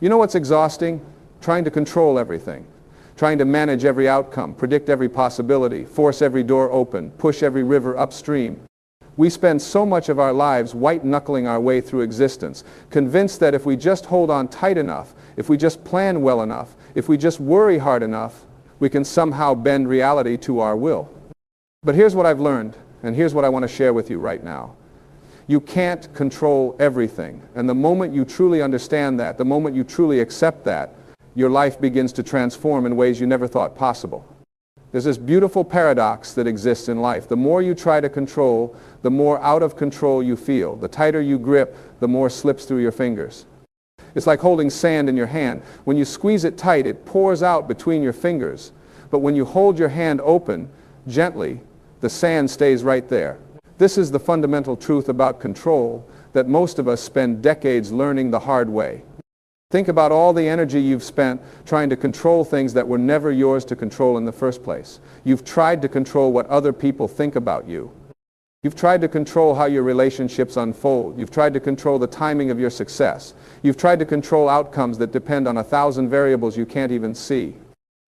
You know what's exhausting? Trying to control everything. Trying to manage every outcome, predict every possibility, force every door open, push every river upstream. We spend so much of our lives white-knuckling our way through existence, convinced that if we just hold on tight enough, if we just plan well enough, if we just worry hard enough, we can somehow bend reality to our will. But here's what I've learned, and here's what I want to share with you right now. You can't control everything, and the moment you truly understand that, the moment you truly accept that, your life begins to transform in ways you never thought possible. There's this beautiful paradox that exists in life. The more you try to control, the more out of control you feel. The tighter you grip, the more slips through your fingers. It's like holding sand in your hand. When you squeeze it tight, it pours out between your fingers. But when you hold your hand open, gently, the sand stays right there. This is the fundamental truth about control that most of us spend decades learning the hard way. Think about all the energy you've spent trying to control things that were never yours to control in the first place. You've tried to control what other people think about you. You've tried to control how your relationships unfold. You've tried to control the timing of your success. You've tried to control outcomes that depend on 1,000 variables you can't even see.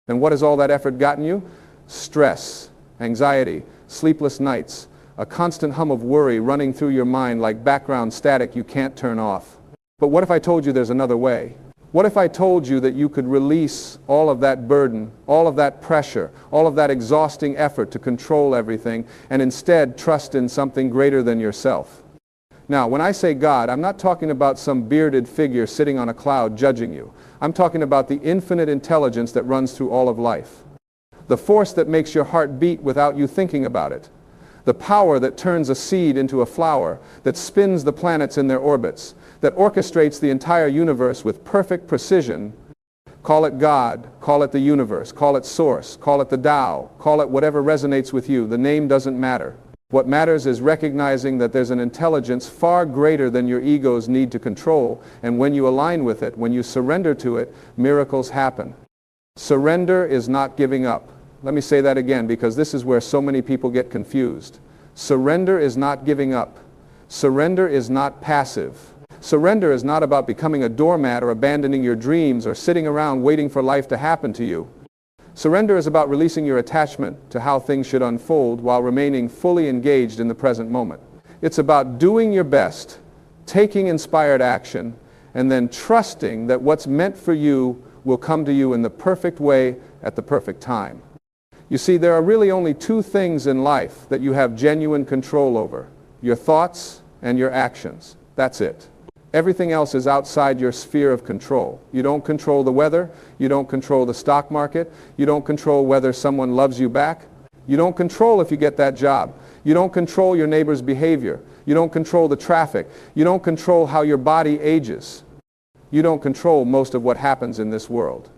And what has all that effort gotten you? Stress, anxiety, sleepless nights, a constant hum of worry running through your mind like background static you can't turn off. But what if I told you there's another way? What if I told you that you could release all of that burden, all of that pressure, all of that exhausting effort to control everything, and instead trust in something greater than yourself? Now, when I say God, I'm not talking about some bearded figure sitting on a cloud judging you. I'm talking about the infinite intelligence that runs through all of life. The force that makes your heart beat without you thinking about it. The power that turns a seed into a flower, that spins the planets in their orbits, that orchestrates the entire universe with perfect precision. Call it God, call it the universe, call it Source, call it the Tao, call it whatever resonates with you. The name doesn't matter. What matters is recognizing that there's an intelligence far greater than your egos need to control, and when you align with it, when you surrender to it, miracles happen. Surrender is not giving up. Let me say that again, because this is where so many people get confused. Surrender is not giving up. Surrender is not passive. Surrender is not about becoming a doormat or abandoning your dreams or sitting around waiting for life to happen to you. Surrender is about releasing your attachment to how things should unfold while remaining fully engaged in the present moment. It's about doing your best, taking inspired action, and then trusting that what's meant for you will come to you in the perfect way at the perfect time. You see, there are really only two things in life that you have genuine control over: your thoughts and your actions. That's it. Everything else is outside your sphere of control. You don't control the weather. You don't control the stock market. You don't control whether someone loves you back. You don't control if you get that job. You don't control your neighbor's behavior. You don't control the traffic. You don't control how your body ages. You don't control most of what happens in this world.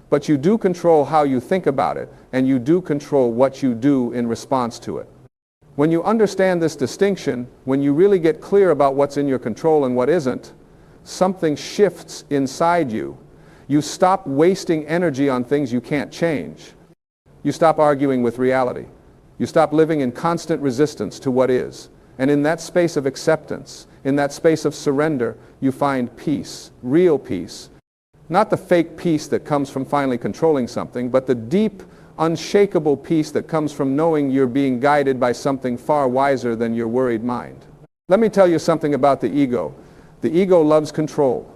But you do control how you think about it, and you do control what you do in response to it. When you understand this distinction, when you really get clear about what's in your control and what isn't, something shifts inside you. You stop wasting energy on things you can't change. You stop arguing with reality. You stop living in constant resistance to what is. And in that space of acceptance, in that space of surrender, you find peace, real peace. Not the fake peace that comes from finally controlling something, but the deep, unshakable peace that comes from knowing you're being guided by something far wiser than your worried mind. Let me tell you something about the ego. The ego loves control.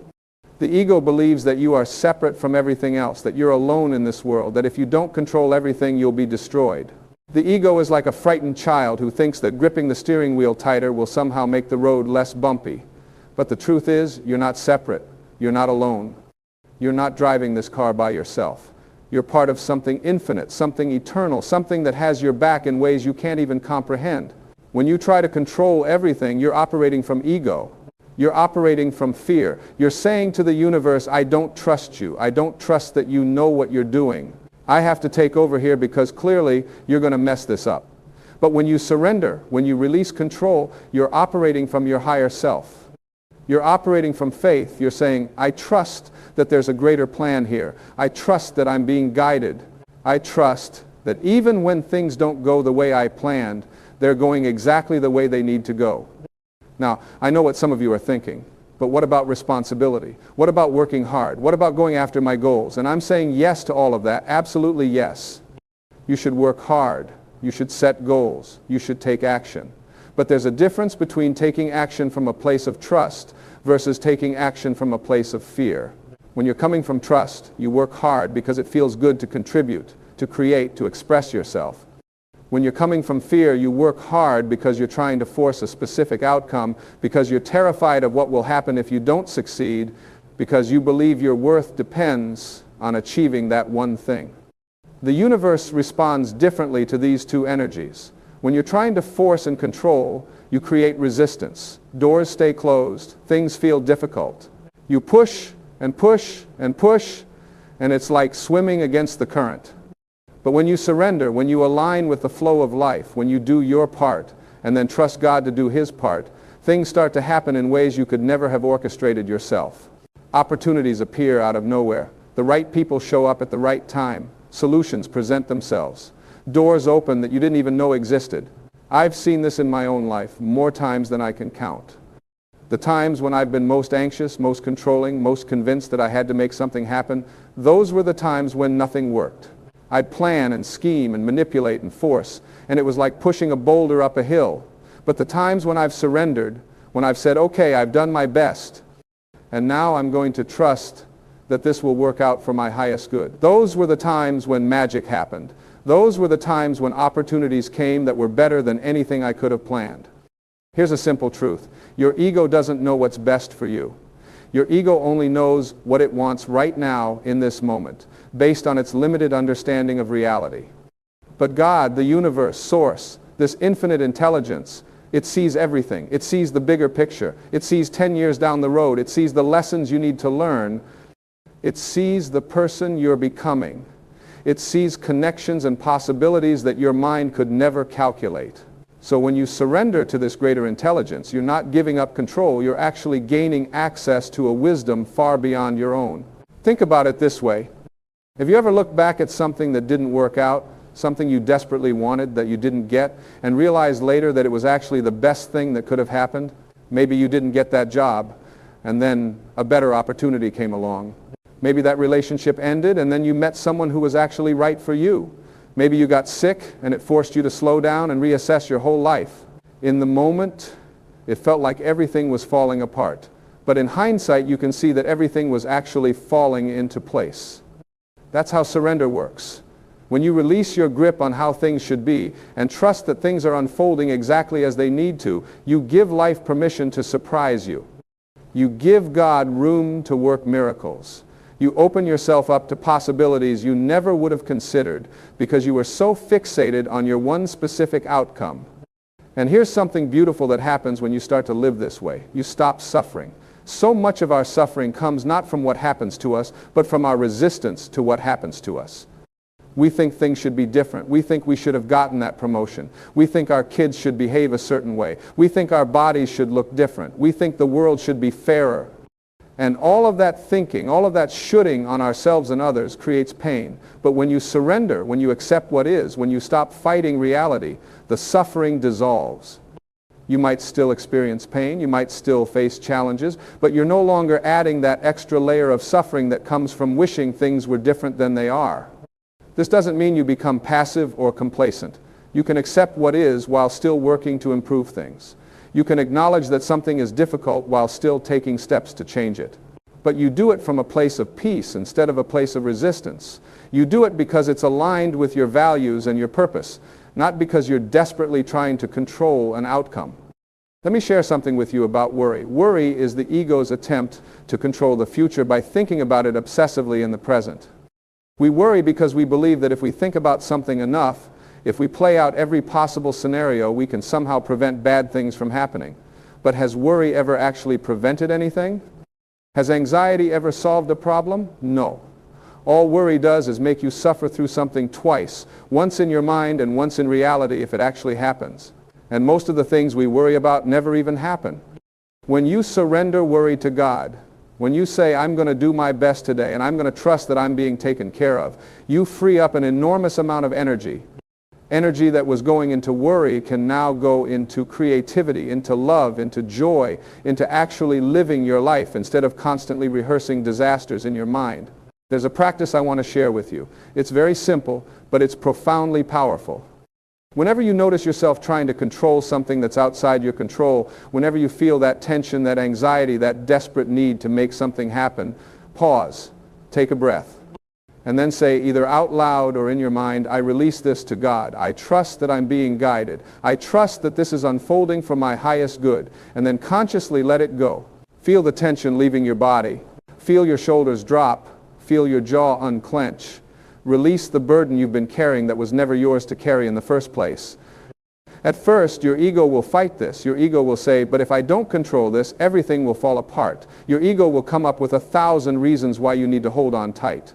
The ego believes that you are separate from everything else, that you're alone in this world, that if you don't control everything, you'll be destroyed. The ego is like a frightened child who thinks that gripping the steering wheel tighter will somehow make the road less bumpy. But the truth is, you're not separate. You're not alone. You're not driving this car by yourself. You're part of something infinite, something eternal, something that has your back in ways you can't even comprehend. When you try to control everything, you're operating from ego. You're operating from fear. You're saying to the universe, I don't trust you. I don't trust that you know what you're doing. I have to take over here because clearly you're going to mess this up. But when you surrender, when you release control, you're operating from your higher self. You're operating from faith. You're saying, I trust that there's a greater plan here. I trust that I'm being guided. I trust that even when things don't go the way I planned, they're going exactly the way they need to go. Now, I know what some of you are thinking. But what about responsibility? What about working hard? What about going after my goals? And I'm saying yes to all of that, absolutely yes. You should work hard. You should set goals. You should take action. But there's a difference between taking action from a place of trust versus taking action from a place of fear. When you're coming from trust, you work hard because it feels good to contribute, to create, to express yourself. When you're coming from fear, you work hard because you're trying to force a specific outcome, because you're terrified of what will happen if you don't succeed, because you believe your worth depends on achieving that one thing. The universe responds differently to these two energies. When you're trying to force and control, you create resistance. Doors stay closed. Things feel difficult. You push and push and push, and it's like swimming against the current. But when you surrender, when you align with the flow of life, when you do your part and then trust God to do His part, things start to happen in ways you could never have orchestrated yourself. Opportunities appear out of nowhere. The right people show up at the right time. Solutions present themselves. Doors open that you didn't even know existed. I've seen this in my own life more times than I can count. The times when I've been most anxious, most controlling, most convinced that I had to make something happen, those were the times when nothing worked. I'd plan and scheme and manipulate and force, and it was like pushing a boulder up a hill. But the times when I've surrendered, when I've said, okay, I've done my best, and now I'm going to trust that this will work out for my highest good. Those were the times when magic happened. Those were the times when opportunities came that were better than anything I could have planned. Here's a simple truth. Your ego doesn't know what's best for you. Your ego only knows what it wants right now in this moment, based on its limited understanding of reality. But God, the universe, source, this infinite intelligence, it sees everything. It sees the bigger picture. It sees 10 years down the road. It sees the lessons you need to learn. It sees the person you're becoming. It sees connections and possibilities that your mind could never calculate. So when you surrender to this greater intelligence, you're not giving up control, you're actually gaining access to a wisdom far beyond your own. Think about it this way. Have you ever looked back at something that didn't work out, something you desperately wanted that you didn't get, and realized later that it was actually the best thing that could have happened? Maybe you didn't get that job, and then a better opportunity came along. Maybe that relationship ended, and then you met someone who was actually right for you. Maybe you got sick and it forced you to slow down and reassess your whole life. In the moment, it felt like everything was falling apart. But in hindsight, you can see that everything was actually falling into place. That's how surrender works. When you release your grip on how things should be and trust that things are unfolding exactly as they need to, you give life permission to surprise you. You give God room to work miracles. You open yourself up to possibilities you never would have considered because you were so fixated on your one specific outcome. And here's something beautiful that happens when you start to live this way. You stop suffering. So much of our suffering comes not from what happens to us, but from our resistance to what happens to us. We think things should be different. We think we should have gotten that promotion. We think our kids should behave a certain way. We think our bodies should look different. We think the world should be fairer. And all of that thinking, all of that shoulding on ourselves and others creates pain. But when you surrender, when you accept what is, when you stop fighting reality, the suffering dissolves. You might still experience pain, you might still face challenges, but you're no longer adding that extra layer of suffering that comes from wishing things were different than they are. This doesn't mean you become passive or complacent. You can accept what is while still working to improve things. You can acknowledge that something is difficult while still taking steps to change it. But you do it from a place of peace instead of a place of resistance. You do it because it's aligned with your values and your purpose, not because you're desperately trying to control an outcome. Let me share something with you about worry. Worry is the ego's attempt to control the future by thinking about it obsessively in the present. We worry because we believe that if we think about something enough, if we play out every possible scenario, we can somehow prevent bad things from happening. But has worry ever actually prevented anything? Has anxiety ever solved a problem? No. All worry does is make you suffer through something twice, once in your mind and once in reality if it actually happens. And most of the things we worry about never even happen. When you surrender worry to God, when you say, I'm going to do my best today and I'm going to trust that I'm being taken care of, you free up an enormous amount of energy. Energy that was going into worry can now go into creativity, into love, into joy, into actually living your life instead of constantly rehearsing disasters in your mind. There's a practice I want to share with you. It's very simple, but it's profoundly powerful. Whenever you notice yourself trying to control something that's outside your control, whenever you feel that tension, that anxiety, that desperate need to make something happen, pause, take a breath, and then say either out loud or in your mind, I release this to God. I trust that I'm being guided. I trust that this is unfolding for my highest good. And then consciously let it go. Feel the tension leaving your body. Feel your shoulders drop. Feel your jaw unclench. Release the burden you've been carrying that was never yours to carry in the first place. At first, your ego will fight this. Your ego will say, but if I don't control this, everything will fall apart. Your ego will come up with 1,000 reasons why you need to hold on tight.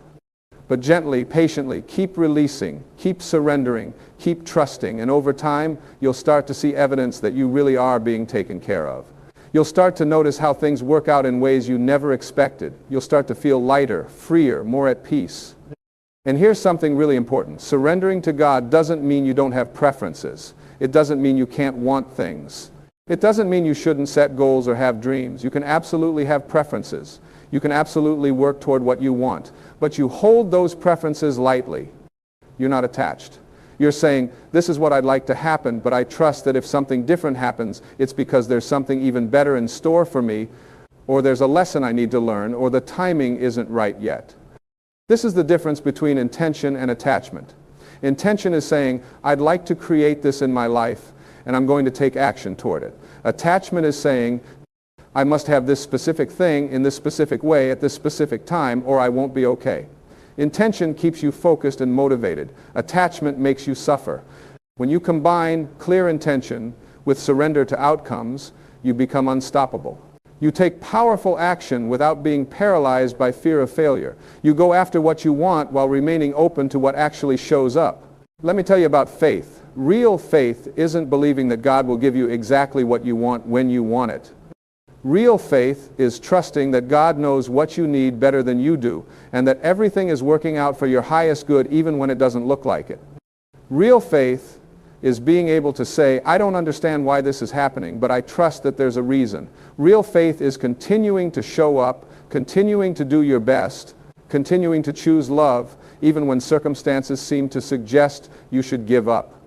But gently, patiently, keep releasing, keep surrendering, keep trusting, and over time, you'll start to see evidence that you really are being taken care of. You'll start to notice how things work out in ways you never expected. You'll start to feel lighter, freer, more at peace. And here's something really important. Surrendering to God doesn't mean you don't have preferences. It doesn't mean you can't want things. It doesn't mean you shouldn't set goals or have dreams. You can absolutely have preferences. You can absolutely work toward what you want. But you hold those preferences lightly. You're not attached. You're saying, this is what I'd like to happen, but I trust that if something different happens, it's because there's something even better in store for me, or there's a lesson I need to learn, or the timing isn't right yet. This is the difference between intention and attachment. Intention is saying, I'd like to create this in my life, and I'm going to take action toward it. Attachment is saying, I must have this specific thing in this specific way at this specific time, or I won't be okay. Intention keeps you focused and motivated. Attachment makes you suffer. When you combine clear intention with surrender to outcomes, you become unstoppable. You take powerful action without being paralyzed by fear of failure. You go after what you want while remaining open to what actually shows up. Let me tell you about faith. Real faith isn't believing that God will give you exactly what you want when you want it. Real faith is trusting that God knows what you need better than you do, and that everything is working out for your highest good even when it doesn't look like it. Real faith is being able to say, I don't understand why this is happening, but I trust that there's a reason. Real faith is continuing to show up, continuing to do your best, continuing to choose love, even when circumstances seem to suggest you should give up.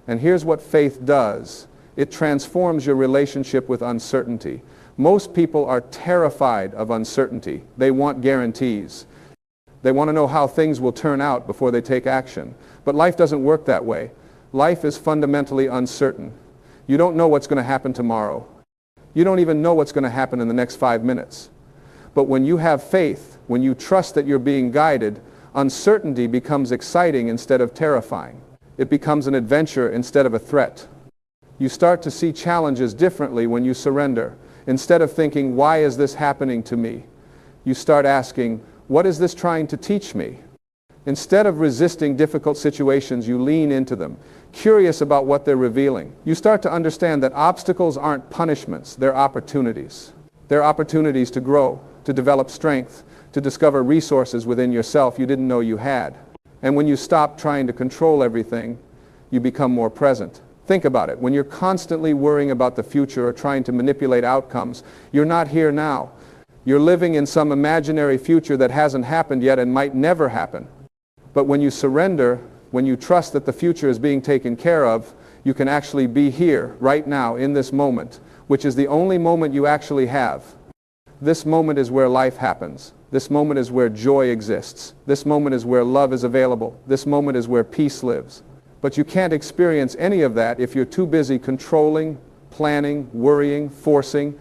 And here's what faith does. It transforms your relationship with uncertainty. Most people are terrified of uncertainty. They want guarantees. They want to know how things will turn out before they take action. But life doesn't work that way. Life is fundamentally uncertain. You don't know what's going to happen tomorrow. You don't even know what's going to happen in the next 5 minutes. But when you have faith, when you trust that you're being guided, uncertainty becomes exciting instead of terrifying. It becomes an adventure instead of a threat. You start to see challenges differently when you surrender. Instead of thinking, why is this happening to me? You start asking, what is this trying to teach me? Instead of resisting difficult situations, you lean into them, curious about what they're revealing. You start to understand that obstacles aren't punishments, they're opportunities. They're opportunities to grow, to develop strength, to discover resources within yourself you didn't know you had. And when you stop trying to control everything, you become more present. Think about it. When you're constantly worrying about the future or trying to manipulate outcomes, you're not here now. You're living in some imaginary future that hasn't happened yet and might never happen. But when you surrender, when you trust that the future is being taken care of, you can actually be here, right now, in this moment, which is the only moment you actually have. This moment is where life happens. This moment is where joy exists. This moment is where love is available. This moment is where peace lives. But you can't experience any of that if you're too busy controlling, planning, worrying, forcing.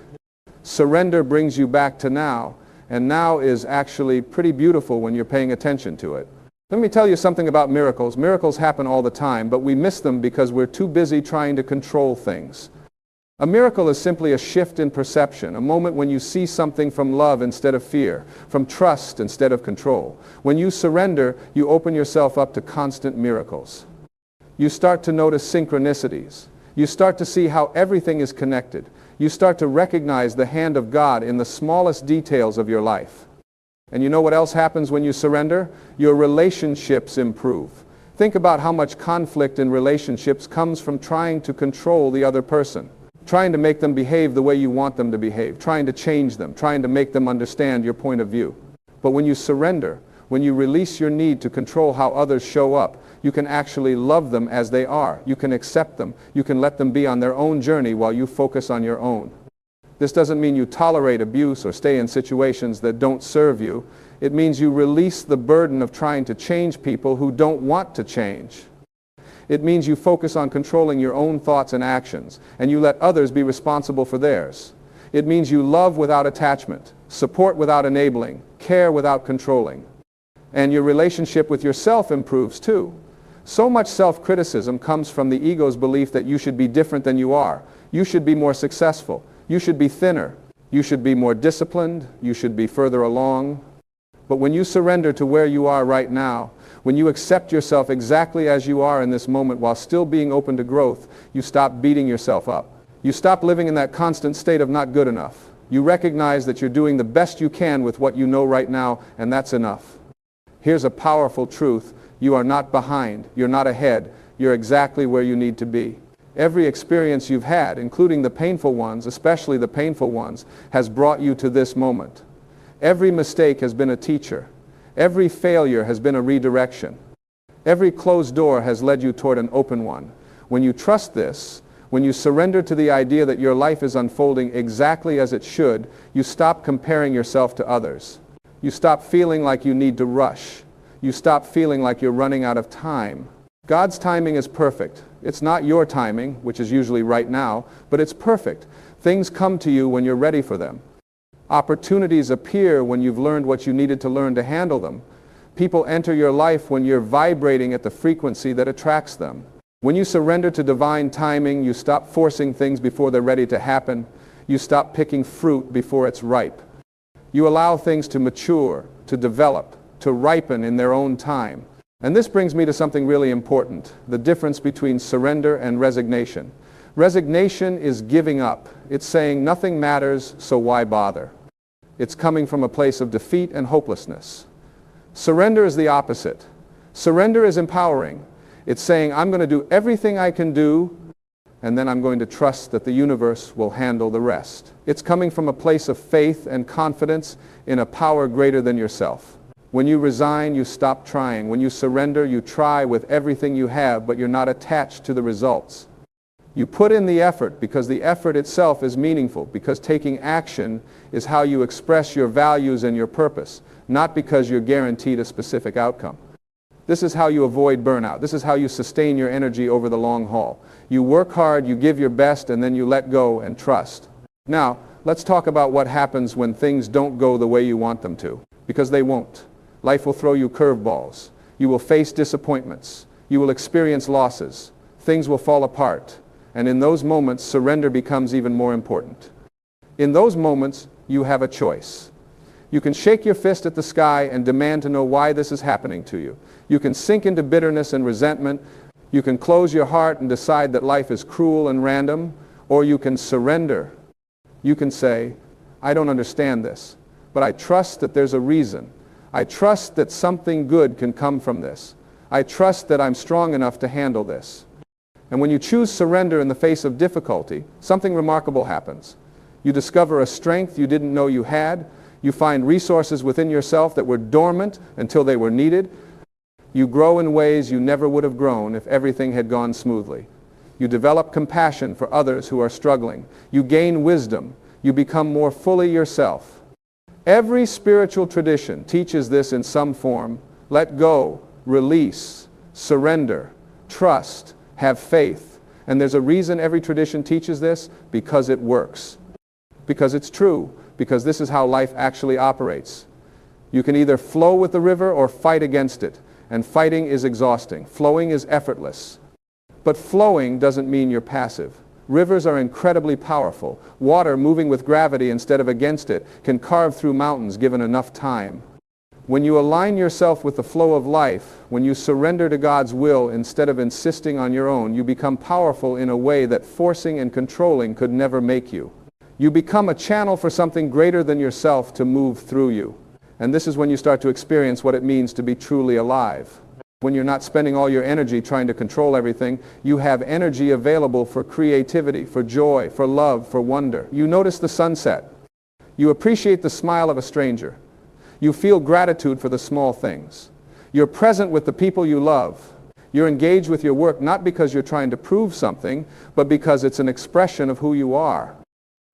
Surrender brings you back to now, and now is actually pretty beautiful when you're paying attention to it. Let me tell you something about miracles. Miracles happen all the time, but we miss them because we're too busy trying to control things. A miracle is simply a shift in perception, a moment when you see something from love instead of fear, from trust instead of control. When you surrender, you open yourself up to constant miracles. You start to notice synchronicities. You start to see how everything is connected. You start to recognize the hand of God in the smallest details of your life. And you know what else happens when you surrender? Your relationships improve. Think about how much conflict in relationships comes from trying to control the other person, trying to make them behave the way you want them to behave, trying to change them, trying to make them understand your point of view. But when you surrender, when you release your need to control how others show up, you can actually love them as they are. You can accept them. You can let them be on their own journey while you focus on your own. This doesn't mean you tolerate abuse or stay in situations that don't serve you. It means you release the burden of trying to change people who don't want to change. It means you focus on controlling your own thoughts and actions, and you let others be responsible for theirs. It means you love without attachment, support without enabling, care without controlling. And your relationship with yourself improves too. So much self-criticism comes from the ego's belief that you should be different than you are. You should be more successful. You should be thinner. You should be more disciplined. You should be further along. But when you surrender to where you are right now, when you accept yourself exactly as you are in this moment while still being open to growth, you stop beating yourself up. You stop living in that constant state of not good enough. You recognize that you're doing the best you can with what you know right now, and that's enough. Here's a powerful truth. You are not behind. You're not ahead. You're exactly where you need to be. Every experience you've had, including the painful ones, especially the painful ones, has brought you to this moment. Every mistake has been a teacher. Every failure has been a redirection. Every closed door has led you toward an open one. When you trust this, when you surrender to the idea that your life is unfolding exactly as it should, you stop comparing yourself to others. You stop feeling like you need to rush. You stop feeling like you're running out of time. God's timing is perfect. It's not your timing, which is usually right now, but it's perfect. Things come to you when you're ready for them. Opportunities appear when you've learned what you needed to learn to handle them. People enter your life when you're vibrating at the frequency that attracts them. When you surrender to divine timing, you stop forcing things before they're ready to happen. You stop picking fruit before it's ripe. You allow things to mature, to develop, to ripen in their own time. And this brings me to something really important, the difference between surrender and resignation. Resignation is giving up. It's saying nothing matters, so why bother? It's coming from a place of defeat and hopelessness. Surrender is the opposite. Surrender is empowering. It's saying, I'm going to do everything I can do, and then I'm going to trust that the universe will handle the rest. It's coming from a place of faith and confidence in a power greater than yourself. When you resign, you stop trying. When you surrender, you try with everything you have, but you're not attached to the results. You put in the effort because the effort itself is meaningful, because taking action is how you express your values and your purpose, not because you're guaranteed a specific outcome. This is how you avoid burnout. This is how you sustain your energy over the long haul. You work hard, you give your best, and then you let go and trust. Now, let's talk about what happens when things don't go the way you want them to, because they won't. Life will throw you curveballs. You will face disappointments. You will experience losses. Things will fall apart. And in those moments, surrender becomes even more important. In those moments, you have a choice. You can shake your fist at the sky and demand to know why this is happening to you. You can sink into bitterness and resentment. You can close your heart and decide that life is cruel and random. Or you can surrender. You can say, I don't understand this, but I trust that there's a reason. I trust that something good can come from this. I trust that I'm strong enough to handle this. And when you choose surrender in the face of difficulty, something remarkable happens. You discover a strength you didn't know you had. You find resources within yourself that were dormant until they were needed. You grow in ways you never would have grown if everything had gone smoothly. You develop compassion for others who are struggling. You gain wisdom. You become more fully yourself. Every spiritual tradition teaches this in some form. Let go, release, surrender, trust, have faith. And there's a reason every tradition teaches this, because it works. Because it's true. Because this is how life actually operates. You can either flow with the river or fight against it. And fighting is exhausting. Flowing is effortless. But flowing doesn't mean you're passive. Rivers are incredibly powerful. Water, moving with gravity instead of against it, can carve through mountains given enough time. When you align yourself with the flow of life, when you surrender to God's will instead of insisting on your own, you become powerful in a way that forcing and controlling could never make you. You become a channel for something greater than yourself to move through you. And this is when you start to experience what it means to be truly alive. When you're not spending all your energy trying to control everything, you have energy available for creativity, for joy, for love, for wonder. You notice the sunset. You appreciate the smile of a stranger. You feel gratitude for the small things. You're present with the people you love. You're engaged with your work not because you're trying to prove something, but because it's an expression of who you are.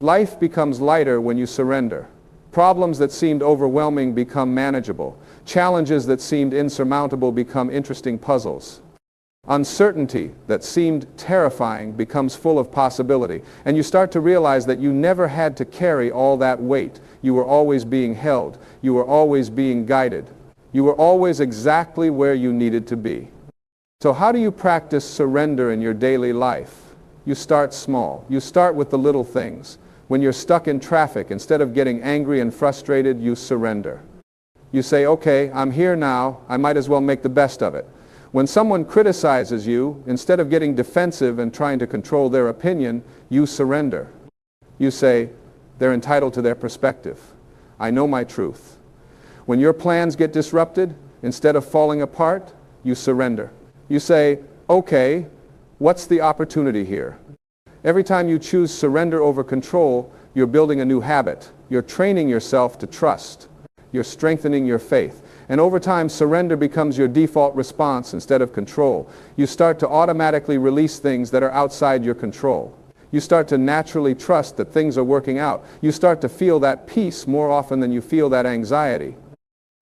Life becomes lighter when you surrender. Problems that seemed overwhelming become manageable. Challenges that seemed insurmountable become interesting puzzles. Uncertainty that seemed terrifying becomes full of possibility. And you start to realize that you never had to carry all that weight. You were always being held. You were always being guided. You were always exactly where you needed to be. So how do you practice surrender in your daily life? You start small. You start with the little things. When you're stuck in traffic, instead of getting angry and frustrated, you surrender. You say, okay, I'm here now, I might as well make the best of it. When someone criticizes you, instead of getting defensive and trying to control their opinion, you surrender. You say, they're entitled to their perspective. I know my truth. When your plans get disrupted, instead of falling apart, you surrender. You say, okay, what's the opportunity here? Every time you choose surrender over control, you're building a new habit. You're training yourself to trust. You're strengthening your faith. And over time, surrender becomes your default response instead of control. You start to automatically release things that are outside your control. You start to naturally trust that things are working out. You start to feel that peace more often than you feel that anxiety.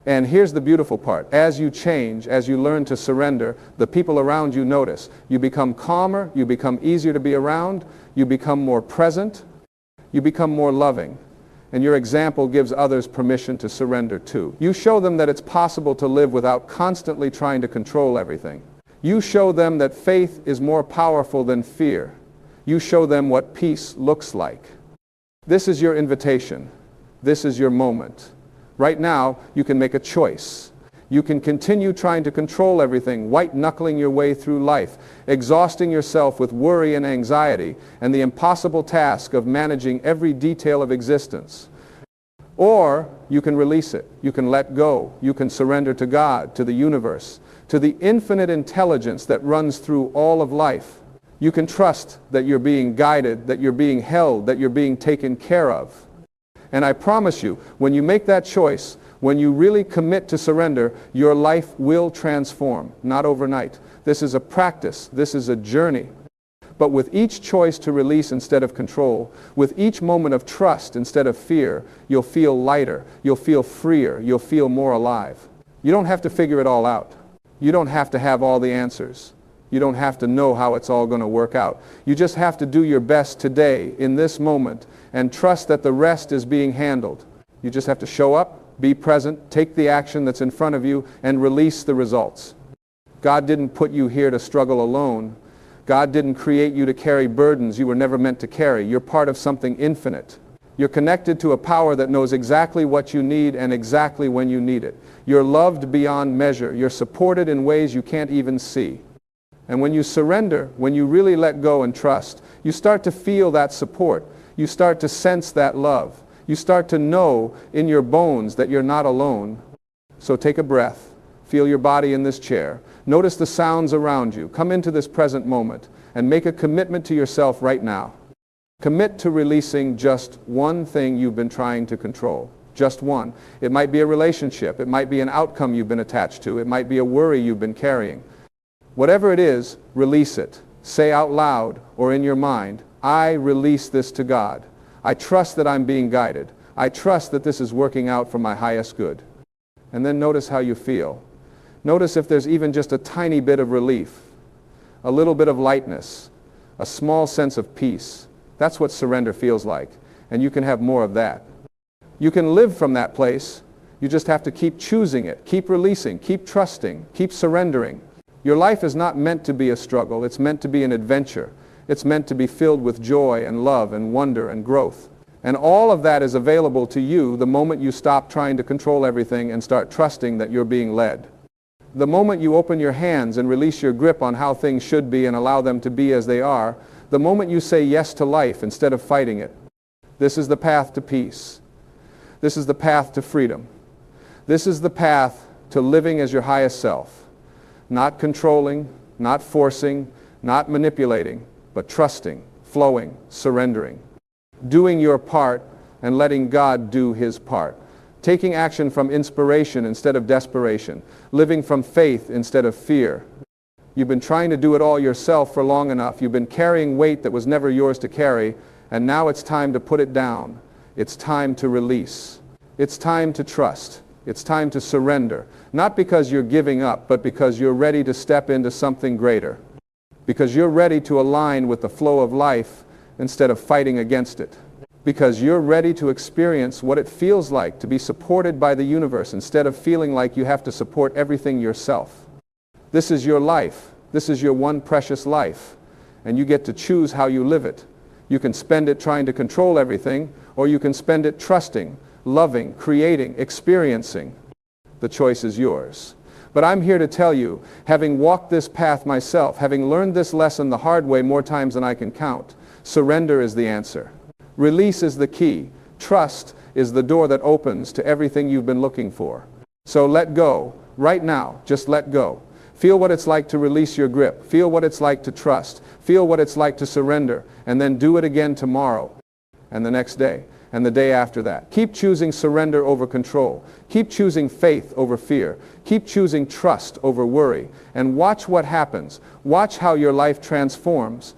And here's the beautiful part. As you change, as you learn to surrender, the people around you notice. You become calmer, you become easier to be around, you become more present, you become more loving. And your example gives others permission to surrender too. You show them that it's possible to live without constantly trying to control everything. You show them that faith is more powerful than fear. You show them what peace looks like. This is your invitation. This is your moment. Right now, you can make a choice. You can continue trying to control everything, white-knuckling your way through life, exhausting yourself with worry and anxiety, and the impossible task of managing every detail of existence. Or you can release it. You can let go. You can surrender to God, to the universe, to the infinite intelligence that runs through all of life. You can trust that you're being guided, that you're being held, that you're being taken care of. And I promise you, when you make that choice, when you really commit to surrender, your life will transform, not overnight. This is a practice. This is a journey. But with each choice to release instead of control, with each moment of trust instead of fear, you'll feel lighter, you'll feel freer, you'll feel more alive. You don't have to figure it all out. You don't have to have all the answers. You don't have to know how it's all going to work out. You just have to do your best today, in this moment, and trust that the rest is being handled. You just have to show up, be present, take the action that's in front of you, and release the results. God didn't put you here to struggle alone. God didn't create you to carry burdens you were never meant to carry. You're part of something infinite. You're connected to a power that knows exactly what you need and exactly when you need it. You're loved beyond measure. You're supported in ways you can't even see. And when you surrender, when you really let go and trust, you start to feel that support. You start to sense that love. You start to know in your bones that you're not alone. So take a breath. Feel your body in this chair. Notice the sounds around you. Come into this present moment and make a commitment to yourself right now. Commit to releasing just one thing you've been trying to control. Just one. It might be a relationship. It might be an outcome you've been attached to. It might be a worry you've been carrying. Whatever it is, release it. Say out loud or in your mind, I release this to God. I trust that I'm being guided. I trust that this is working out for my highest good. And then notice how you feel. Notice if there's even just a tiny bit of relief, a little bit of lightness, a small sense of peace. That's what surrender feels like. And you can have more of that. You can live from that place. You just have to keep choosing it, keep releasing, keep trusting, keep surrendering. Your life is not meant to be a struggle. It's meant to be an adventure. It's meant to be filled with joy and love and wonder and growth. And all of that is available to you the moment you stop trying to control everything and start trusting that you're being led. The moment you open your hands and release your grip on how things should be and allow them to be as they are, the moment you say yes to life instead of fighting it. This is the path to peace. This is the path to freedom. This is the path to living as your highest self. Not controlling, not forcing, not manipulating, but trusting, flowing, surrendering. Doing your part and letting God do His part. Taking action from inspiration instead of desperation. Living from faith instead of fear. You've been trying to do it all yourself for long enough. You've been carrying weight that was never yours to carry, and now it's time to put it down. It's time to release. It's time to trust. It's time to surrender. Not because you're giving up, but because you're ready to step into something greater. Because you're ready to align with the flow of life instead of fighting against it. Because you're ready to experience what it feels like to be supported by the universe instead of feeling like you have to support everything yourself. This is your life. This is your one precious life. And you get to choose how you live it. You can spend it trying to control everything, or you can spend it trusting, loving, creating, experiencing. The choice is yours. But I'm here to tell you, having walked this path myself, having learned this lesson the hard way more times than I can count, surrender is the answer. Release is the key. Trust is the door that opens to everything you've been looking for. So let go. Right now, just let go. Feel what it's like to release your grip. Feel what it's like to trust. Feel what it's like to surrender. And then do it again tomorrow, and the next day, and the day after that. Keep choosing surrender over control. Keep choosing faith over fear. Keep choosing trust over worry. And watch what happens. Watch how your life transforms.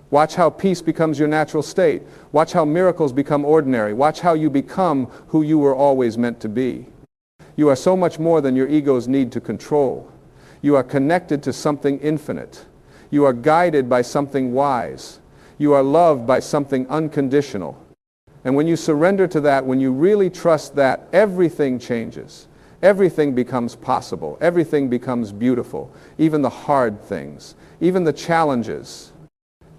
Watch how peace becomes your natural state. Watch how miracles become ordinary. Watch how you become who you were always meant to be. You are so much more than your ego's need to control. You are connected to something infinite. You are guided by something wise. You are loved by something unconditional. And when you surrender to that, when you really trust that, everything changes. Everything becomes possible. Everything becomes beautiful. Even the hard things. Even the challenges.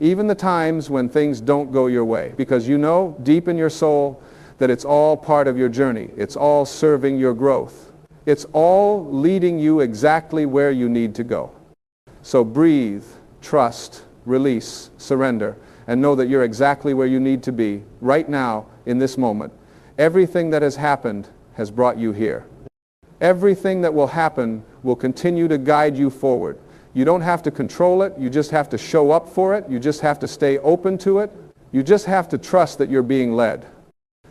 Even the times when things don't go your way. Because you know deep in your soul that it's all part of your journey. It's all serving your growth. It's all leading you exactly where you need to go. So breathe, trust, release, surrender, and know that you're exactly where you need to be right now in this moment. Everything that has happened has brought you here. Everything that will happen will continue to guide you forward. You don't have to control it. You just have to show up for it. You just have to stay open to it. You just have to trust that you're being led.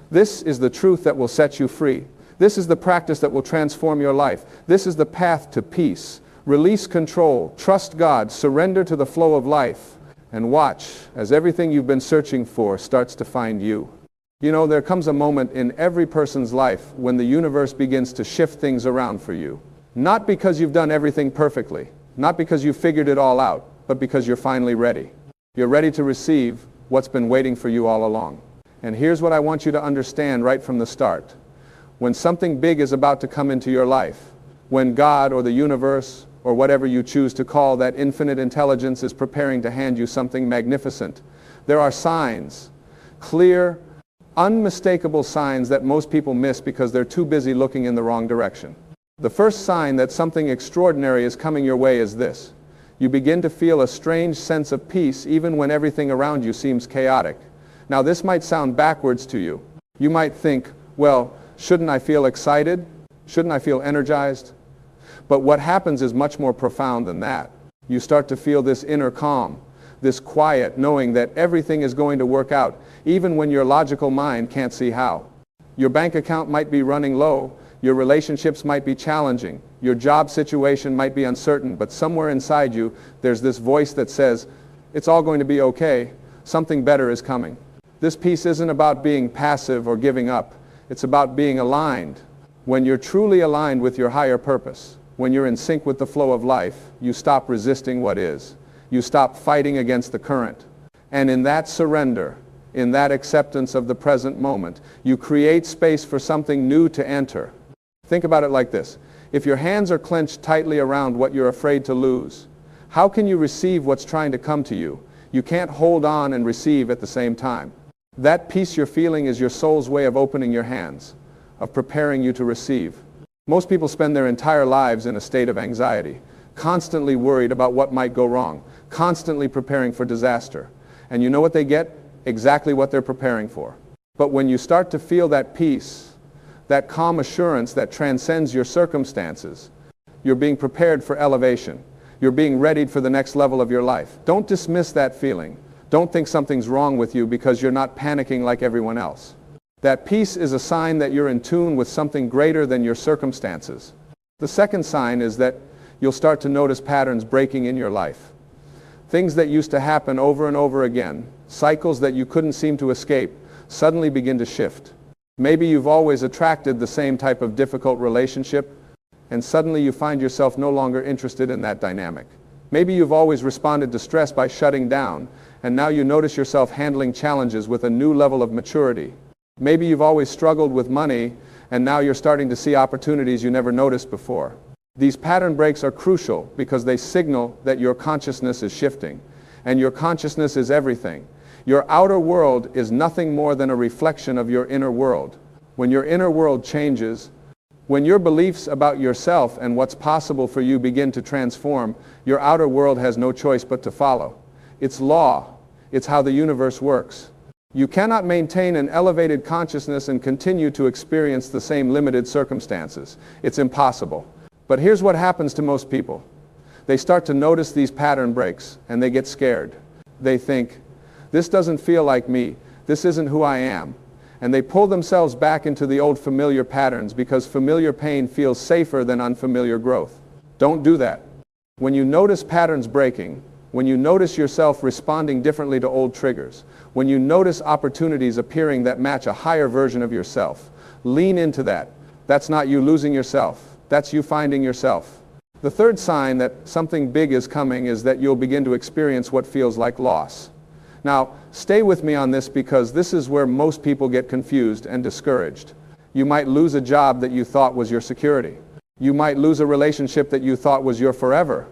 This is the truth that will set you free. This is the practice that will transform your life. This is the path to peace. Release control. Trust God. Surrender to the flow of life. And watch as everything you've been searching for starts to find you. You know, there comes a moment in every person's life when the universe begins to shift things around for you. Not because you've done everything perfectly. Not because you figured it all out, but because you're finally ready. You're ready to receive what's been waiting for you all along. And here's what I want you to understand right from the start. When something big is about to come into your life, when God or the universe or whatever you choose to call that infinite intelligence is preparing to hand you something magnificent, there are signs, clear, unmistakable signs that most people miss because they're too busy looking in the wrong direction. The first sign that something extraordinary is coming your way is this. You begin to feel a strange sense of peace even when everything around you seems chaotic. Now this might sound backwards to you. You might think, well, shouldn't I feel excited? Shouldn't I feel energized? But what happens is much more profound than that. You start to feel this inner calm, this quiet knowing that everything is going to work out, even when your logical mind can't see how. Your bank account might be running low. Your relationships might be challenging. Your job situation might be uncertain, but somewhere inside you, there's this voice that says, it's all going to be okay. Something better is coming. This piece isn't about being passive or giving up. It's about being aligned. When you're truly aligned with your higher purpose, when you're in sync with the flow of life, you stop resisting what is. You stop fighting against the current. And in that surrender, in that acceptance of the present moment, you create space for something new to enter. Think about it like this. If your hands are clenched tightly around what you're afraid to lose, how can you receive what's trying to come to you? You can't hold on and receive at the same time. That peace you're feeling is your soul's way of opening your hands, of preparing you to receive. Most people spend their entire lives in a state of anxiety, constantly worried about what might go wrong, constantly preparing for disaster. And you know what they get? Exactly what they're preparing for. But when you start to feel that peace, that calm assurance that transcends your circumstances, You're being prepared for elevation. You're being readied for the next level of your life. Don't dismiss that feeling. Don't think something's wrong with you because you're not panicking like everyone else. That peace is a sign that you're in tune with something greater than your circumstances. The second sign is that you'll start to notice patterns breaking in your life. Things that used to happen over and over again, cycles that you couldn't seem to escape, suddenly begin to shift. Maybe you've always attracted the same type of difficult relationship, and suddenly you find yourself no longer interested in that dynamic. Maybe you've always responded to stress by shutting down, and now you notice yourself handling challenges with a new level of maturity. Maybe you've always struggled with money, and now you're starting to see opportunities you never noticed before. These pattern breaks are crucial because they signal that your consciousness is shifting, and your consciousness is everything. Your outer world is nothing more than a reflection of your inner world. When your inner world changes, when your beliefs about yourself and what's possible for you begin to transform, your outer world has no choice but to follow. It's law. It's how the universe works. You cannot maintain an elevated consciousness and continue to experience the same limited circumstances. It's impossible. But here's what happens to most people. They start to notice these pattern breaks, and they get scared. They think, this doesn't feel like me. This isn't who I am. And they pull themselves back into the old familiar patterns because familiar pain feels safer than unfamiliar growth. Don't do that. When you notice patterns breaking, when you notice yourself responding differently to old triggers, when you notice opportunities appearing that match a higher version of yourself, lean into that. That's not you losing yourself. That's you finding yourself. The third sign that something big is coming is that you'll begin to experience what feels like loss. Now, stay with me on this because this is where most people get confused and discouraged. You might lose a job that you thought was your security. You might lose a relationship that you thought was your forever.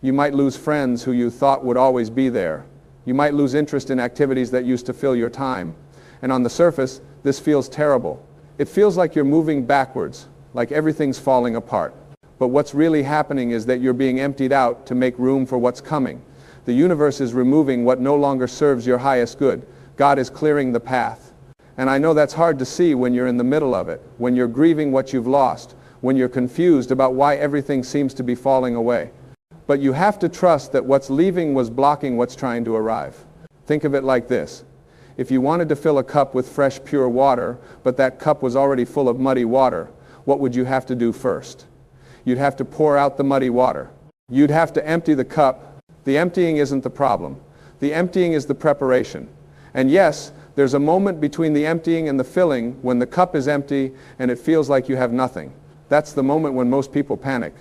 You might lose friends who you thought would always be there. You might lose interest in activities that used to fill your time. And on the surface, this feels terrible. It feels like you're moving backwards, like everything's falling apart. But what's really happening is that you're being emptied out to make room for what's coming. The universe is removing what no longer serves your highest good. God is clearing the path. And I know that's hard to see when you're in the middle of it, when you're grieving what you've lost, when you're confused about why everything seems to be falling away. But you have to trust that what's leaving was blocking what's trying to arrive. Think of it like this. If you wanted to fill a cup with fresh, pure water, but that cup was already full of muddy water, what would you have to do first? You'd have to pour out the muddy water. You'd have to empty the cup. The emptying isn't the problem. The emptying is the preparation. And yes, there's a moment between the emptying and the filling when the cup is empty and it feels like you have nothing. That's the moment when most people panic.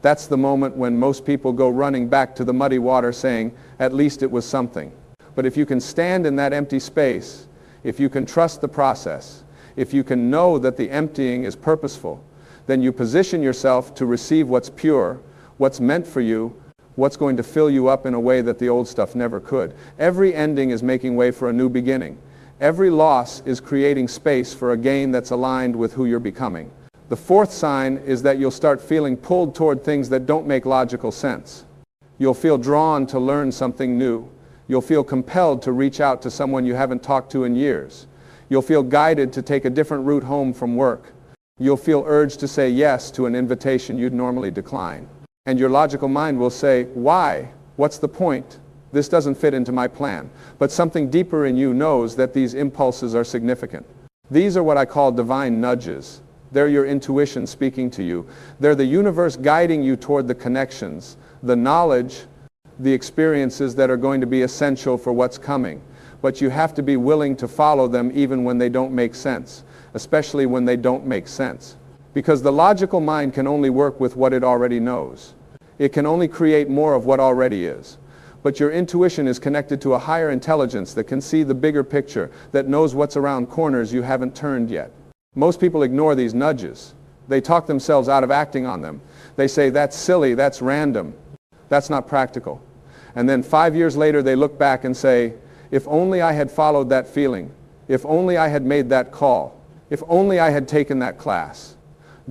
That's the moment when most people go running back to the muddy water saying, at least it was something. But if you can stand in that empty space, if you can trust the process, if you can know that the emptying is purposeful, then you position yourself to receive what's pure, what's meant for you, what's going to fill you up in a way that the old stuff never could. Every ending is making way for a new beginning. Every loss is creating space for a gain that's aligned with who you're becoming. The fourth sign is that you'll start feeling pulled toward things that don't make logical sense. You'll feel drawn to learn something new. You'll feel compelled to reach out to someone you haven't talked to in years. You'll feel guided to take a different route home from work. You'll feel urged to say yes to an invitation you'd normally decline. And your logical mind will say, why? What's the point? This doesn't fit into my plan. But something deeper in you knows that these impulses are significant. These are what I call divine nudges. They're your intuition speaking to you. They're the universe guiding you toward the connections, the knowledge, the experiences that are going to be essential for what's coming. But you have to be willing to follow them even when they don't make sense, especially when they don't make sense. Because the logical mind can only work with what it already knows. It can only create more of what already is. But your intuition is connected to a higher intelligence that can see the bigger picture, that knows what's around corners you haven't turned yet. Most people ignore these nudges. They talk themselves out of acting on them. They say, that's silly, that's random, that's not practical. And then 5 years later they look back and say, if only I had followed that feeling, if only I had made that call, if only I had taken that class.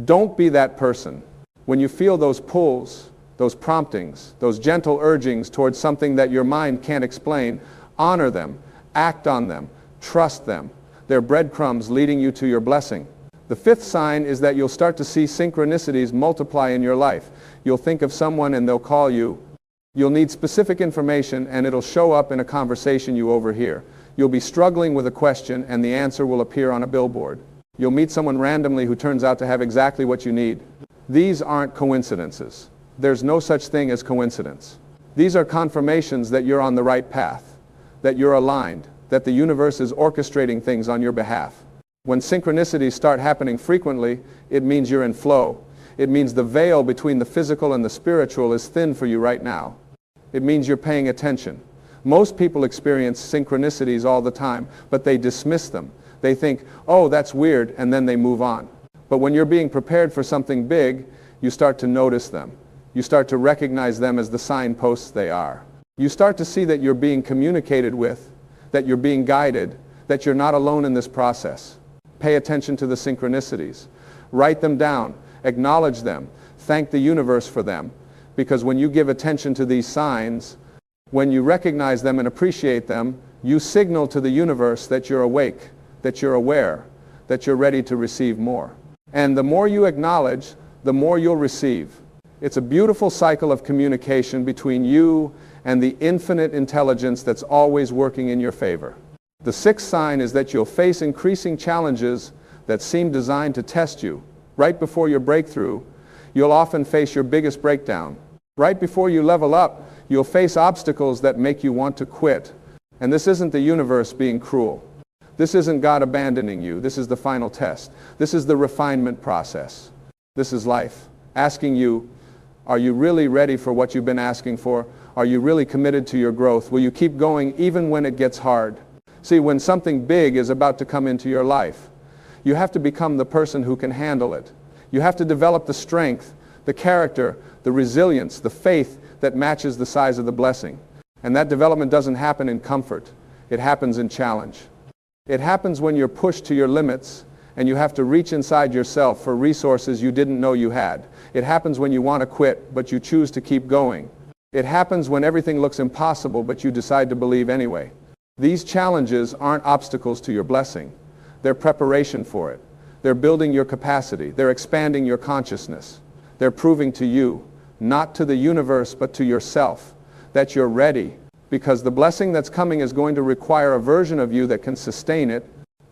Don't be that person. When you feel those pulls, those promptings, those gentle urgings towards something that your mind can't explain, honor them, act on them, trust them. They're breadcrumbs leading you to your blessing. The fifth sign is that you'll start to see synchronicities multiply in your life. You'll think of someone and they'll call you. You'll need specific information and it'll show up in a conversation you overhear. You'll be struggling with a question and the answer will appear on a billboard. You'll meet someone randomly who turns out to have exactly what you need. These aren't coincidences. There's no such thing as coincidence. These are confirmations that you're on the right path, that you're aligned, that the universe is orchestrating things on your behalf. When synchronicities start happening frequently, it means you're in flow. It means the veil between the physical and the spiritual is thin for you right now. It means you're paying attention. Most people experience synchronicities all the time, but they dismiss them. They think, oh, that's weird, and then they move on. But when you're being prepared for something big, you start to notice them. You start to recognize them as the signposts they are. You start to see that you're being communicated with, that you're being guided, that you're not alone in this process. Pay attention to the synchronicities. Write them down. Acknowledge them. Thank the universe for them. Because when you give attention to these signs, when you recognize them and appreciate them, you signal to the universe that you're awake, that you're aware, that you're ready to receive more. And the more you acknowledge, the more you'll receive. It's a beautiful cycle of communication between you and the infinite intelligence that's always working in your favor. The sixth sign is that you'll face increasing challenges that seem designed to test you. Right before your breakthrough, you'll often face your biggest breakdown. Right before you level up, you'll face obstacles that make you want to quit. And this isn't the universe being cruel. This isn't God abandoning you. This is the final test. This is the refinement process. This is life. Asking you, are you really ready for what you've been asking for? Are you really committed to your growth? Will you keep going even when it gets hard? See, when something big is about to come into your life, you have to become the person who can handle it. You have to develop the strength, the character, the resilience, the faith that matches the size of the blessing. And that development doesn't happen in comfort. It happens in challenge. It happens when you're pushed to your limits and you have to reach inside yourself for resources you didn't know you had. It happens when you want to quit, but you choose to keep going. It happens when everything looks impossible, but you decide to believe anyway. These challenges aren't obstacles to your blessing. They're preparation for it. They're building your capacity. They're expanding your consciousness. They're proving to you, not to the universe, but to yourself, that you're ready, because the blessing that's coming is going to require a version of you that can sustain it,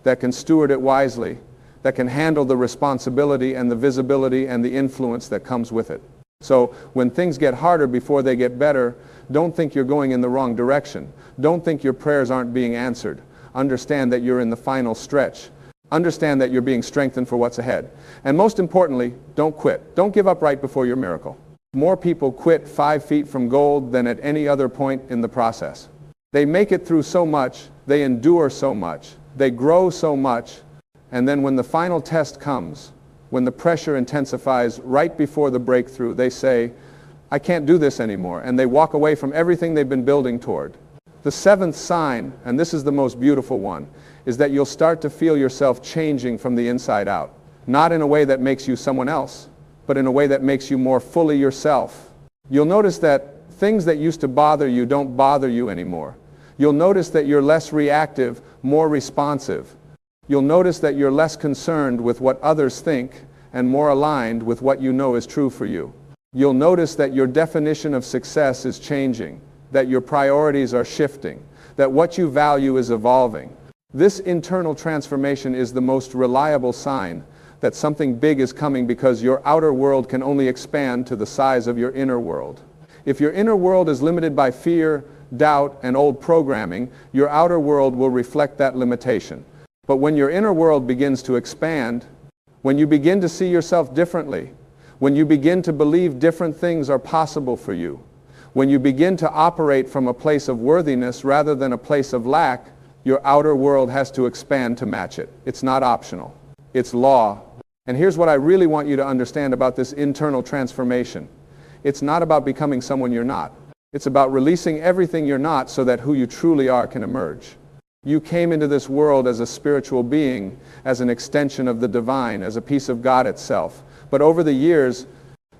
that can steward it wisely, that can handle the responsibility and the visibility and the influence that comes with it. So when things get harder before they get better, don't think you're going in the wrong direction. Don't think your prayers aren't being answered. Understand that you're in the final stretch. Understand that you're being strengthened for what's ahead. And most importantly, don't quit. Don't give up right before your miracle. More people quit 5 feet from gold than at any other point in the process. They make it through so much, they endure so much, they grow so much, and then when the final test comes, when the pressure intensifies right before the breakthrough, they say, I can't do this anymore, and they walk away from everything they've been building toward. The seventh sign, and this is the most beautiful one, is that you'll start to feel yourself changing from the inside out. Not in a way that makes you someone else, but in a way that makes you more fully yourself. You'll notice that things that used to bother you don't bother you anymore. You'll notice that you're less reactive, more responsive. You'll notice that you're less concerned with what others think and more aligned with what you know is true for you. You'll notice that your definition of success is changing, that your priorities are shifting, that what you value is evolving. This internal transformation is the most reliable sign that something big is coming, because your outer world can only expand to the size of your inner world. If your inner world is limited by fear, doubt, and old programming, your outer world will reflect that limitation. But when your inner world begins to expand, when you begin to see yourself differently, when you begin to believe different things are possible for you, when you begin to operate from a place of worthiness rather than a place of lack, your outer world has to expand to match it. It's not optional. It's law. And here's what I really want you to understand about this internal transformation. It's not about becoming someone you're not. It's about releasing everything you're not so that who you truly are can emerge. You came into this world as a spiritual being, as an extension of the divine, as a piece of God itself. But over the years,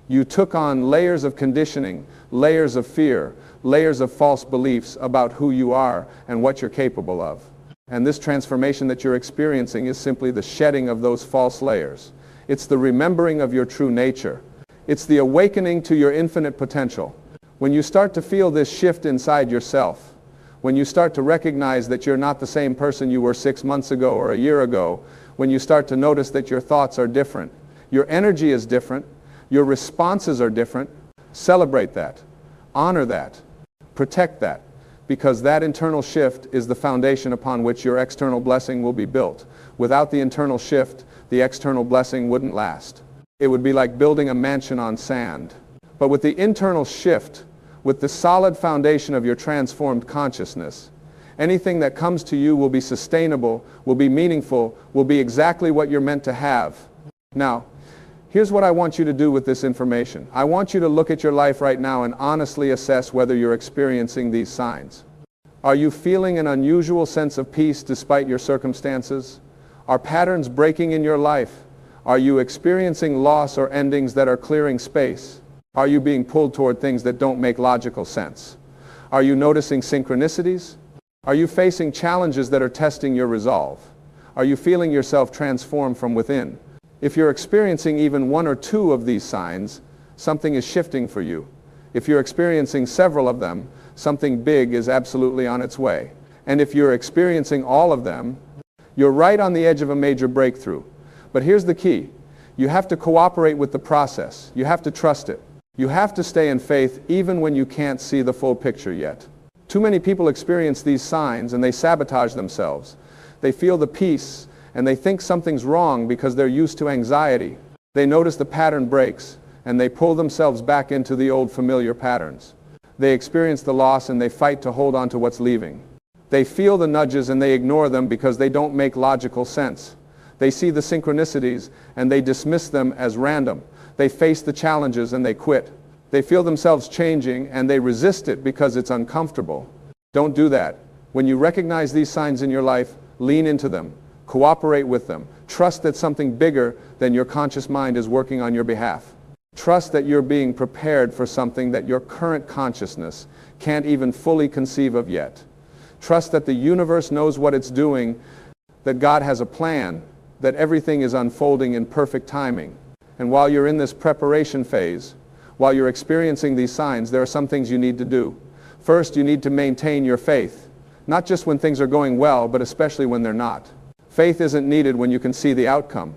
you took on layers of conditioning, layers of fear, layers of false beliefs about who you are and what you're capable of. And this transformation that you're experiencing is simply the shedding of those false layers. It's the remembering of your true nature. It's the awakening to your infinite potential. When you start to feel this shift inside yourself, when you start to recognize that you're not the same person you were 6 months ago or a year ago, when you start to notice that your thoughts are different, your energy is different, your responses are different, celebrate that, honor that, protect that, because that internal shift is the foundation upon which your external blessing will be built. Without the internal shift, the external blessing wouldn't last. It would be like building a mansion on sand. But with the internal shift, with the solid foundation of your transformed consciousness, anything that comes to you will be sustainable, will be meaningful, will be exactly what you're meant to have. Now, here's what I want you to do with this information. I want you to look at your life right now and honestly assess whether you're experiencing these signs. Are you feeling an unusual sense of peace despite your circumstances? Are patterns breaking in your life? Are you experiencing loss or endings that are clearing space? Are you being pulled toward things that don't make logical sense? Are you noticing synchronicities? Are you facing challenges that are testing your resolve? Are you feeling yourself transform from within? If you're experiencing even one or two of these signs, something is shifting for you. If you're experiencing several of them, something big is absolutely on its way. And if you're experiencing all of them, you're right on the edge of a major breakthrough. But here's the key. You have to cooperate with the process. You have to trust it. You have to stay in faith even when you can't see the full picture yet. Too many people experience these signs and they sabotage themselves. They feel the peace and they think something's wrong because they're used to anxiety. They notice the pattern breaks and they pull themselves back into the old familiar patterns. They experience the loss and they fight to hold on to what's leaving. They feel the nudges and they ignore them because they don't make logical sense. They see the synchronicities and they dismiss them as random. They face the challenges and they quit. They feel themselves changing and they resist it because it's uncomfortable. Don't do that. When you recognize these signs in your life, lean into them. Cooperate with them. Trust that something bigger than your conscious mind is working on your behalf. Trust that you're being prepared for something that your current consciousness can't even fully conceive of yet. Trust that the universe knows what it's doing, that God has a plan, that everything is unfolding in perfect timing. And while you're in this preparation phase, while you're experiencing these signs, there are some things you need to do. First, you need to maintain your faith, not just when things are going well, but especially when they're not. Faith isn't needed when you can see the outcome.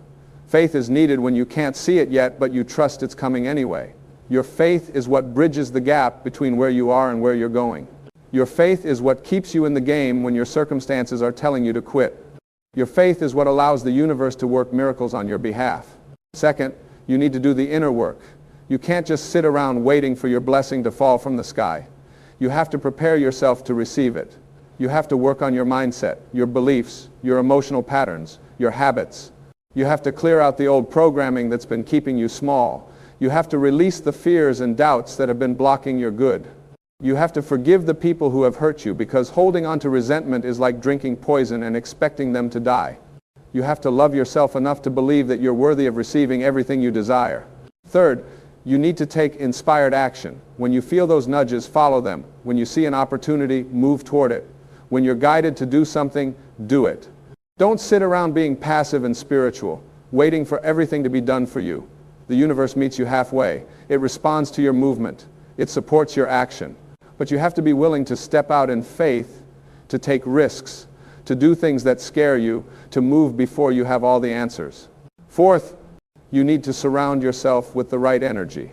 Faith is needed when you can't see it yet, but you trust it's coming anyway. Your faith is what bridges the gap between where you are and where you're going. Your faith is what keeps you in the game when your circumstances are telling you to quit. Your faith is what allows the universe to work miracles on your behalf. Second, you need to do the inner work. You can't just sit around waiting for your blessing to fall from the sky. You have to prepare yourself to receive it. You have to work on your mindset, your beliefs, your emotional patterns, your habits. You have to clear out the old programming that's been keeping you small. You have to release the fears and doubts that have been blocking your good. You have to forgive the people who have hurt you, because holding on to resentment is like drinking poison and expecting them to die. You have to love yourself enough to believe that you're worthy of receiving everything you desire. Third, you need to take inspired action. When you feel those nudges, follow them. When you see an opportunity, move toward it. When you're guided to do something, do it. Don't sit around being passive and spiritual, waiting for everything to be done for you. The universe meets you halfway. It responds to your movement. It supports your action. But you have to be willing to step out in faith, to take risks, to do things that scare you, to move before you have all the answers. Fourth, you need to surround yourself with the right energy.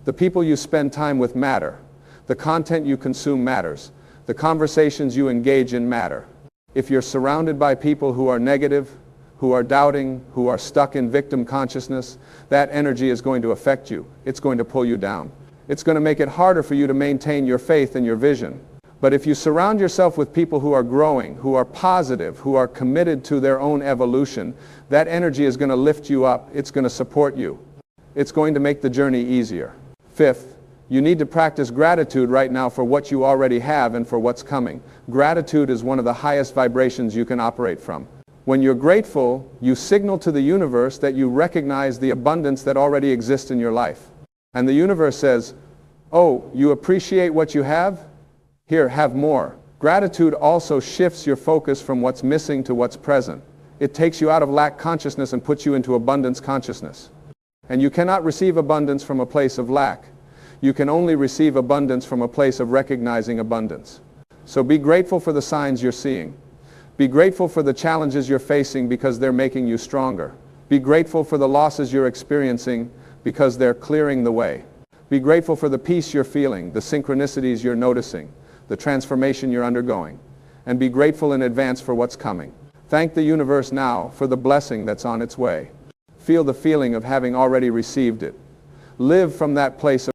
The people you spend time with matter. The content you consume matters. The conversations you engage in matter. If you're surrounded by people who are negative, who are doubting, who are stuck in victim consciousness, that energy is going to affect you. It's going to pull you down. It's going to make it harder for you to maintain your faith and your vision. But if you surround yourself with people who are growing, who are positive, who are committed to their own evolution, that energy is going to lift you up. It's going to support you. It's going to make the journey easier. Fifth, you need to practice gratitude right now for what you already have and for what's coming. Gratitude is one of the highest vibrations you can operate from. When you're grateful, you signal to the universe that you recognize the abundance that already exists in your life. And the universe says, oh, you appreciate what you have? Here, have more. Gratitude also shifts your focus from what's missing to what's present. It takes you out of lack consciousness and puts you into abundance consciousness. And you cannot receive abundance from a place of lack. You can only receive abundance from a place of recognizing abundance. So be grateful for the signs you're seeing. Be grateful for the challenges you're facing because they're making you stronger. Be grateful for the losses you're experiencing because they're clearing the way. Be grateful for the peace you're feeling, the synchronicities you're noticing, the transformation you're undergoing. And be grateful in advance for what's coming. Thank the universe now for the blessing that's on its way. Feel the feeling of having already received it. Live from that place of